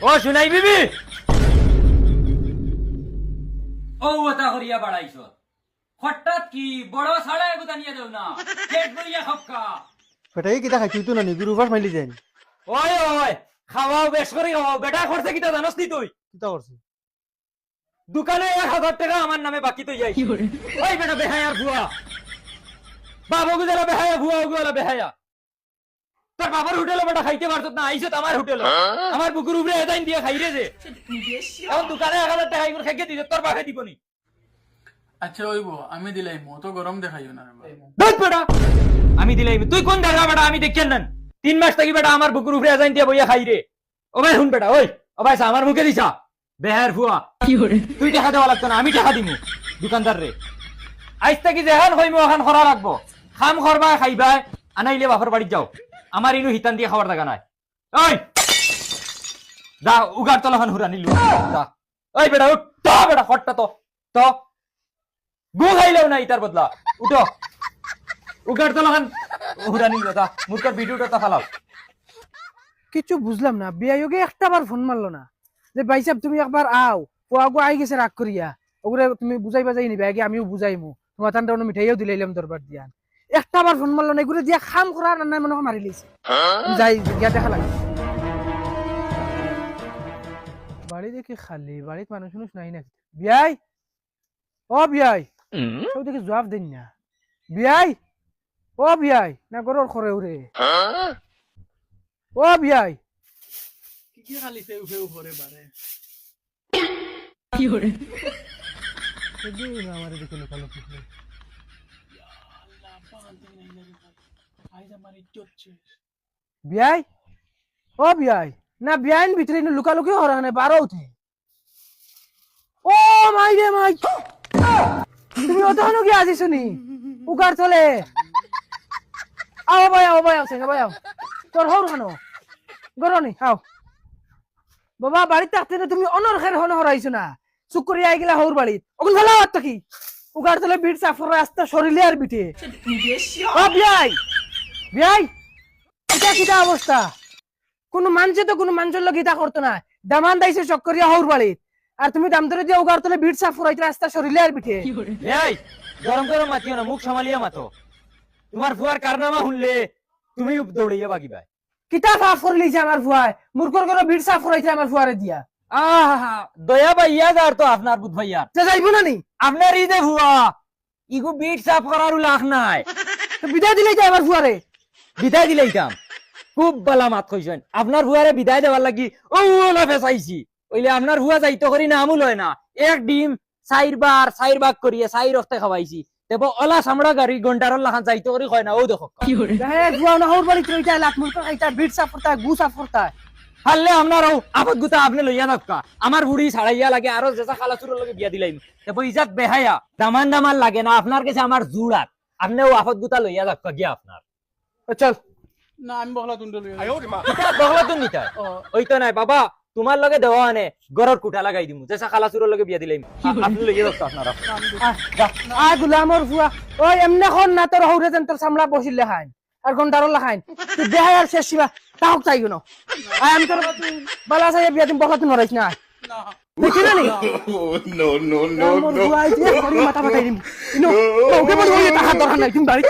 ও শুনাই বিবি ও ওটা করিয়া বাড়াইছ হঠাৎ কি বড় ছাড়া এগুতা নিয়ে দেও না পেট ভরিয়া খপকা পেটাই কিতা খাইছি তুই না নিগুর উপাস মাইলি যাই ওই ওই খাওয়াও বেশ করে খাওয়াও বেটা করছে কিতা জানোস নি তুই কিতা করছি দোকানে 1000 টাকা আমার নামে বাকি তো যাই ওই বেটা বেহায়ার ভুয়া বাবু গুজরা বেহায়া ভুয়া গুলা বেহায়া তোর বাবার হোটেলে বেটা খাইতে পারছত না আইছত আমার হোটেলে আমার বুকুর উপরে এদাইন দিয়ে খাই রে যে এখন দোকানে 1000 টাকা করে খাইকে দিছে তোর বাকে দিবনি আচ্ছা ওইব আমি দিলাইম অত গরম দেখাইও না দত বেটা আমি দিলাই তুই কোন দেখা বেটা আমি দেখছেন না 3 মাস থাকি বেটা আমার বুকুর উপরে এদাইন দিয়ে বইয়া খাই রে ও ভাই শুন বেটা ওই ও ভাই আমার মুখে দিছা বেহার ভুয়া কি করে তুই টাকা দেওয়া লাগতো না আমি টাকা দিমু দোকানদার রে আইজ থেকে যেহান হইমু ওখান করা লাগবো খাম করবা খাইবা আনাইলে বাপর বাড়ি যাও আমার ইনু হিতান দিয়ে খাওয়ার জায়গা নাই ওই দা উগার তলাখান হুরা নিলু দা ওই বেটা উঠ তো বেটা হটটা তো গু খাইলেও নাই তার বদলা উঠো উগার তলাখান হুরা নিলু দা মুরকার ভিডিওটা তা ফালাও কিছু বুঝলাম না বিয়াইগে একটা বার ফোন মারলো না যে ভাই সাহেব তুমি একবার আও ও আগু আই গেছে রাগ করিয়া ওগুলো তুমি বুঝাই বাজাই নিবে আগে আমিও বুঝাইমু তোমার তান্ডা অন্য মিঠাইও দিলাইলাম দরবার দিয়া একটা বার ফোন মারলো না এগুলো দিয়া খাম করা না মনে হয় মারি লিছে যাই গিয়া দেখা লাগে বাড়ি দেখি খালি বাড়িতে মানুষ মানুষ নাই না বিয়াই ও বিয়াই সব দেখি জবাব দেন না বিয়াই ও বিয়াই না গরর করে উরে ও বিয়াই কি খালি ফেউ ফেউ করে বারে আমার দেখে লোকালো বিয়াই ও বিয়াই না বিয়াইন ভিতরে লুকালুকি হরা না বারো উঠে ও মাই রে মাই তুমি অতখানো কি আসিস নি উগার চলে আও ভাই আও সেঙ্গা ভাই আও তোর হর খানো গরনি আও বাবা বাড়িতে আসতে তুমি অনর খের হন হরাইছো না চুপ করে আই গেলা হৌর বাড়িত ওখান ভালো আর তো কি উগার চলে বিট সাফর রাস্তা শরীরে আর বিটে ও বিয়াই বিয়াই এটা কিটা অবস্থা কোন মানুষে তো কোন মানুষের লোক এটা করতো না দামান দাইছে চক্করিয়া হৌর বাড়িত আর তুমি দাম ধরে দিয়ে উগার তলে বিট সাফর রাইতে রাস্তা শরীরে আর বিটে এই গরম গরম মাতিও না মুখ সামালিয়া মাতো তোমার ফুয়ার কারনামা শুনলে তুমি দৌড়িয়ে বাগিবা কিতা সাফ করে লিছে আমার ফুয়ায় মুরকর করে বিট সাফ করাইছে আমার ফুয়ারে দিয়া আহা দয়া ভাইয়া যার তো আপনার বুধ ভাইয়া যা যাইবো না নি আপনার এই যে ভুয়া ইগু বিট সাফ করার লাখ নাই বিদায় দিলেই যায় আমার ফুয়ারে বিদায় দিলাইতাম খুব বালা মাত কইছেন আপনার ভুয়ারে বিদায় দেওয়ার লাগি ও ওলা ফেসাইছি ওইলে আপনার ভুয়া যাইতো করি না আমুল হয় না এক ডিম 4 ভাগ করিয়ে 4 রক্তে খাওয়াইছি দেব ওলা সামড়া গাড়ি গন্ডারর লাখান যাইতো করি হয় না ও দেখো হে ফুয়া না হৌর বাড়িতে রইতা লাখ মুরকর খাইতা বিট সাফ করতা গু সাফ করতা হারলে আপনার আপদ গুতা আপনি লইয়া থাকা আমার বুড়ি ছাড়াইয়া লাগে আরো যেসা খালা চুরের লগে বিয়া দিলাইম দেব ইজাত বেহায়া দামান লাগে না আপনার কাছে আমার জুড়াত আপনি ও আপদ গুতা লইয়া থাকা গিয়া আপনার চল না আমি বহলা তুন্ড লই বগলা তো নিতা ওই তো নাই বাবা তোমার লগে দেওয়া আনে গরর কুটা লাগাই দিমু যেসা খালা চুরের লগে বিয়া দিলাইম আপনি লইয়া থাকা আপনারা আ গুলামর ফুয়া ওই এমনে খন না তোর হৌরে যেন তোর সামলা বসিলে খাইন আর গন্ডারর লাখাইন তুই দেহাই আর শেষ শিবা তাহক চাইও না আই আমি তোর বালা চাই বিয়া দিম বকলা তুই নরাইছ না দেখি না নি no, আমার ফুয়া আইছে করি মাথা ফাটাই দিম ইনো ওকে বল ওই টাকা দরকার নাই তুমি বাড়ি